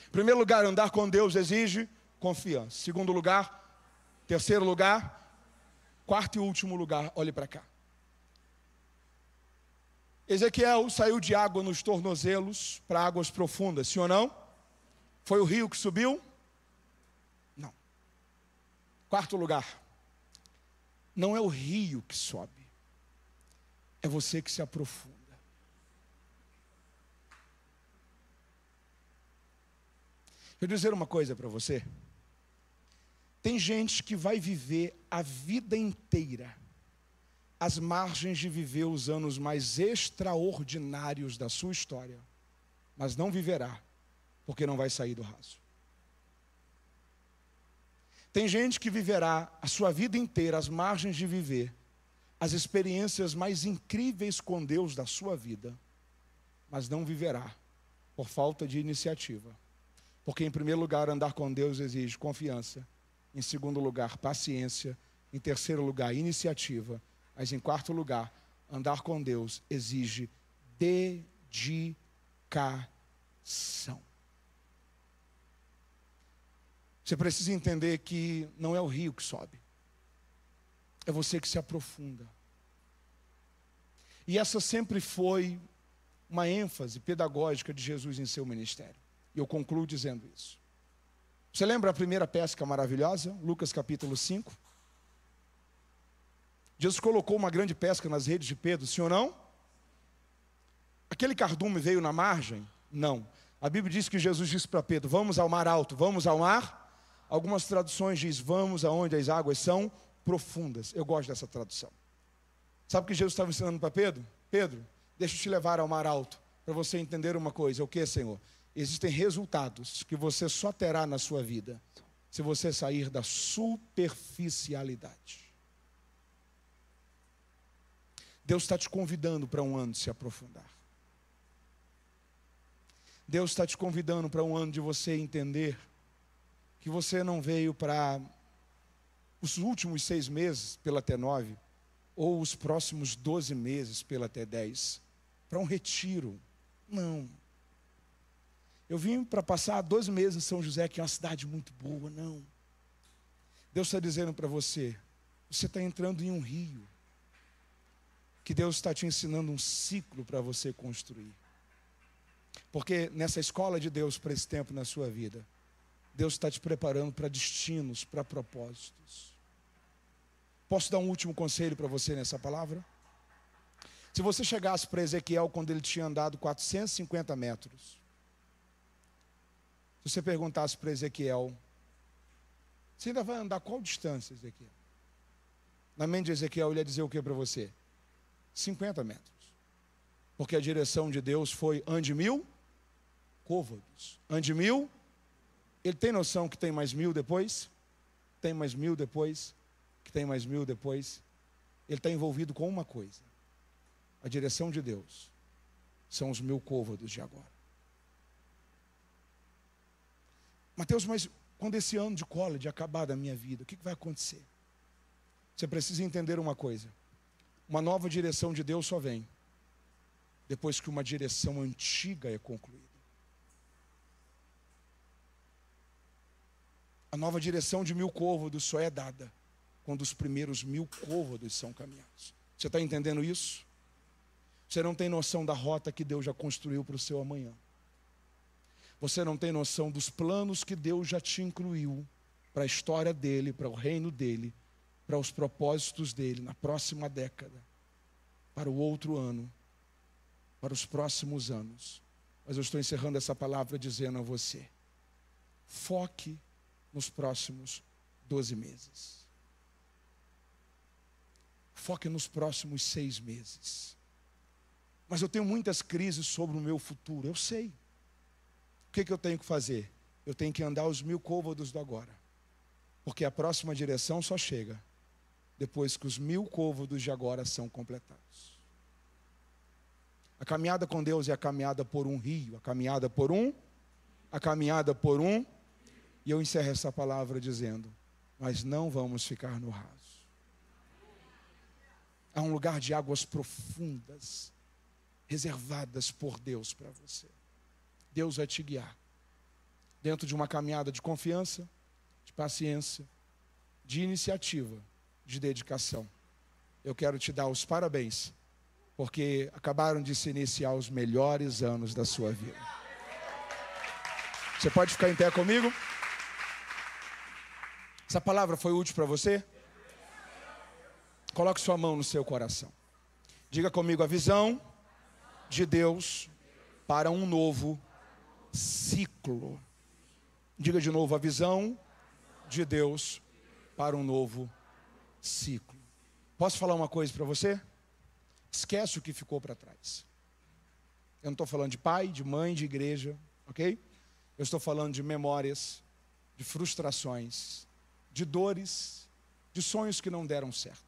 Em primeiro lugar, andar com Deus exige confiança. Segundo lugar, terceiro lugar, quarto e último lugar, olhe para cá. Ezequiel saiu de água nos tornozelos para águas profundas, sim ou não? Foi o rio que subiu? Não. Quarto lugar, não é o rio que sobe, é você que se aprofunda. Deixa eu dizer uma coisa para você. Tem gente que vai viver a vida inteira às margens de viver os anos mais extraordinários da sua história, mas não viverá, porque não vai sair do raso. Tem gente que viverá a sua vida inteira às margens de viver as experiências mais incríveis com Deus da sua vida, mas não viverá por falta de iniciativa. Porque em primeiro lugar, andar com Deus exige confiança. Em segundo lugar, paciência. Em terceiro lugar, iniciativa. Mas em quarto lugar, andar com Deus exige dedicação. Você precisa entender que não é o rio que sobe, é você que se aprofunda. E essa sempre foi uma ênfase pedagógica de Jesus em seu ministério. E eu concluo dizendo isso. Você lembra a primeira pesca maravilhosa? Lucas capítulo 5. Jesus colocou uma grande pesca nas redes de Pedro, sim ou não? Aquele cardume veio na margem? Não. A Bíblia diz que Jesus disse para Pedro, vamos ao mar alto, vamos ao mar. Algumas traduções dizem, vamos aonde as águas são profundas. Eu gosto dessa tradução. Sabe o que Jesus estava ensinando para Pedro? Pedro, deixa eu te levar ao mar alto, para você entender uma coisa. O que, Senhor? Existem resultados que você só terá na sua vida se você sair da superficialidade. Deus está te convidando para um ano de se aprofundar. Deus está te convidando para um ano de você entender que você não veio para os últimos 6 meses pela T9, ou os próximos 12 meses pela T10, para um retiro. Não. Eu vim para passar 12 meses em São José, que é uma cidade muito boa. Não. Deus está dizendo para você, você está entrando em um rio, que Deus está te ensinando um ciclo para você construir. Porque nessa escola de Deus para esse tempo na sua vida, Deus está te preparando para destinos, para propósitos. Posso dar um último conselho para você nessa palavra? Se você chegasse para Ezequiel quando ele tinha andado 450 metros, se você perguntasse para Ezequiel, você ainda vai andar qual distância, Ezequiel? Na mente de Ezequiel, ele ia dizer o que para você? 50 metros. Porque a direção de Deus foi, ande 1000 côvados. Ande 1000. Ele tem noção que tem mais 1000 depois? Tem mais 1000 depois? Que tem mais 1000 depois? Ele está envolvido com uma coisa. A direção de Deus são os 1000 côvados de agora. Mateus, mas quando esse ano de college acabar da minha vida, o que vai acontecer? Você precisa entender uma coisa. Uma nova direção de Deus só vem depois que uma direção antiga é concluída. A nova direção de 1000 côvados só é dada quando os primeiros 1000 côvados são caminhados. Você está entendendo isso? Você não tem noção da rota que Deus já construiu para o seu amanhã. Você não tem noção dos planos que Deus já te incluiu para a história dele, para o reino dele, para os propósitos dele na próxima década, para o outro ano, para os próximos anos. Mas eu estou encerrando essa palavra dizendo a você, foque nos próximos 12 meses. Foque nos próximos 6 meses. Mas eu tenho muitas crises sobre o meu futuro, eu sei. O que eu tenho que fazer? Eu tenho que andar os 1000 côvados do agora. Porque a próxima direção só chega depois que os 1000 côvados de agora são completados. A caminhada com Deus é a caminhada por um rio, a caminhada por um, e eu encerro essa palavra dizendo, mas não vamos ficar no raso. Há um lugar de águas profundas, reservadas por Deus para você. Deus vai te guiar. dentro de uma caminhada de confiança, de paciência, de iniciativa, de dedicação. Eu quero te dar os parabéns, porque acabaram de se iniciar os melhores anos da sua vida. Você pode ficar em pé comigo? Essa palavra foi útil para você? Coloque sua mão no seu coração. Diga comigo: a visão de Deus para um novo ciclo. Diga de novo: a visão de Deus para um novo ciclo. Posso falar uma coisa para você? Esquece o que ficou para trás. Eu não estou falando de pai, de mãe, de igreja, ok? Eu estou falando de memórias, de frustrações, de dores, de sonhos que não deram certo.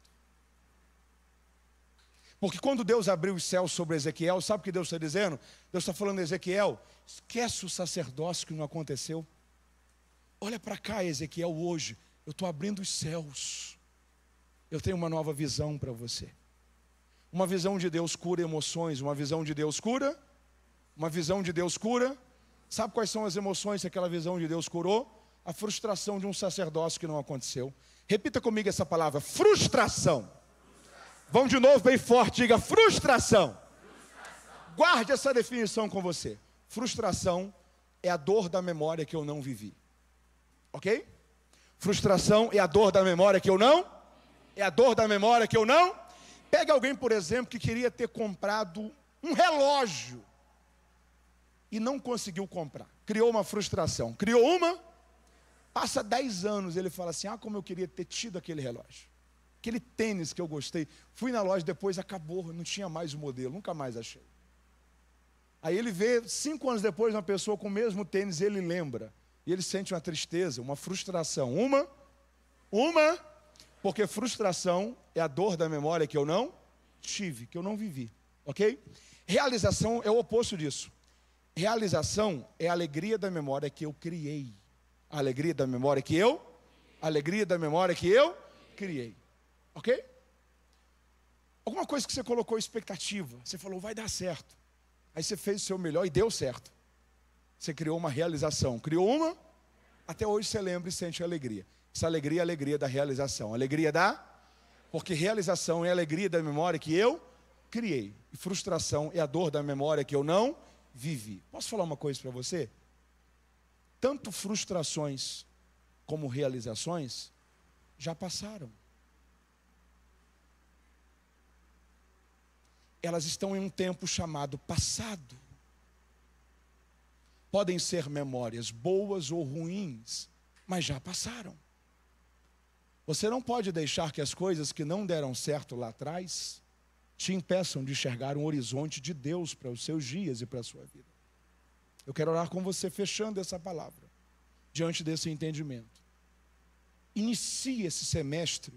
Porque quando Deus abriu os céus sobre Ezequiel, sabe o que Deus está dizendo? Deus está falando a Ezequiel: esquece o sacerdócio que não aconteceu. Olha para cá, Ezequiel, hoje eu estou abrindo os céus. Eu tenho uma nova visão para você. Uma visão de Deus cura emoções, uma visão de Deus cura. Uma visão de Deus cura. Sabe quais são as emoções que aquela visão de Deus curou? A frustração de um sacerdócio que não aconteceu. Repita comigo essa palavra: frustração. Vamos de novo bem forte, diga: frustração. Guarde essa definição com você. Frustração é a dor da memória que eu não vivi. Ok? Frustração é a dor da memória que eu não. É a dor da memória que eu não. Pega alguém, por exemplo, que queria ter comprado um relógio e não conseguiu comprar. Criou uma frustração. Criou uma. Passa 10 anos, ele fala assim: ah, como eu queria ter tido aquele relógio. Aquele tênis que eu gostei. Fui na loja depois, acabou, não tinha mais o modelo, nunca mais achei. Aí ele vê 5 anos depois uma pessoa com o mesmo tênis, ele lembra. E ele sente uma tristeza, uma frustração. Porque frustração é a dor da memória que eu não tive, que eu não vivi. Ok? Realização é o oposto disso. Realização é a alegria da memória que eu criei. A alegria da memória que eu criei. Ok? Alguma coisa que você colocou expectativa. Você falou, vai dar certo. Aí você fez o seu melhor e deu certo. Você criou uma realização. Criou uma, até hoje você lembra e sente alegria. Essa alegria é a alegria da realização. Alegria da... Porque realização é a alegria da memória que eu criei. E frustração é a dor da memória que eu não vivi. Posso falar uma coisa para você? Tanto frustrações como realizações já passaram. Elas estão em um tempo chamado passado. Podem ser memórias boas ou ruins, mas já passaram. Você não pode deixar que as coisas que não deram certo lá atrás te impeçam de enxergar um horizonte de Deus para os seus dias e para a sua vida. Eu quero orar com você fechando essa palavra, diante desse entendimento. Inicie esse semestre,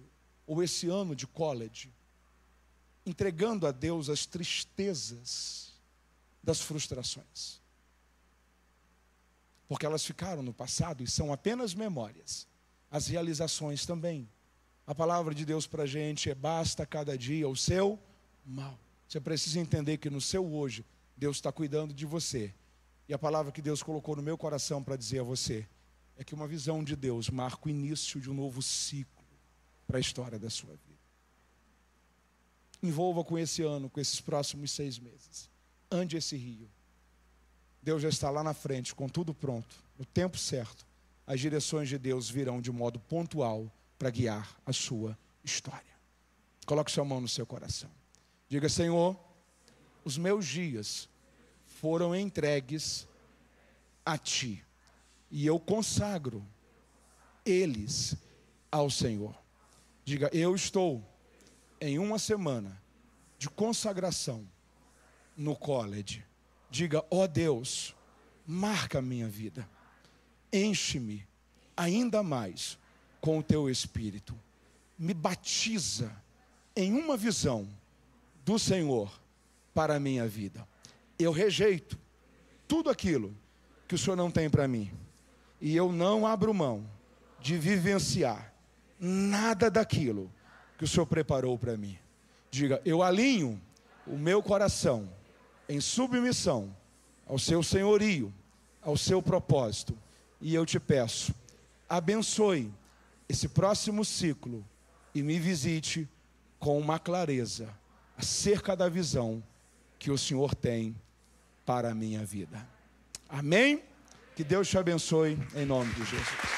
ou esse ano de college, entregando a Deus as tristezas das frustrações. Porque elas ficaram no passado e são apenas memórias. As realizações também. A palavra de Deus para a gente é: basta cada dia o seu mal. Você precisa entender que no seu hoje, Deus está cuidando de você. E a palavra que Deus colocou no meu coração para dizer a você é que uma visão de Deus marca o início de um novo ciclo para a história da sua vida. Envolva com esse ano, com esses próximos 6 meses. Ande esse rio. Deus já está lá na frente, com tudo pronto, no tempo certo. As direções de Deus virão de modo pontual para guiar a sua história. Coloque sua mão no seu coração. Diga: Senhor, os meus dias foram entregues a Ti, e eu consagro eles ao Senhor. Diga: eu estou em uma semana de consagração no college. Diga: ó Deus, marca a minha vida. Enche-me ainda mais com o Teu Espírito. Me batiza em uma visão do Senhor para a minha vida. Eu rejeito tudo aquilo que o Senhor não tem para mim. E eu não abro mão de vivenciar nada daquilo que o Senhor preparou para mim. Diga: eu alinho o meu coração em submissão ao Seu senhorio, ao Seu propósito. E eu te peço, abençoe esse próximo ciclo e me visite com uma clareza acerca da visão que o Senhor tem para a minha vida. Amém? Que Deus te abençoe em nome de Jesus.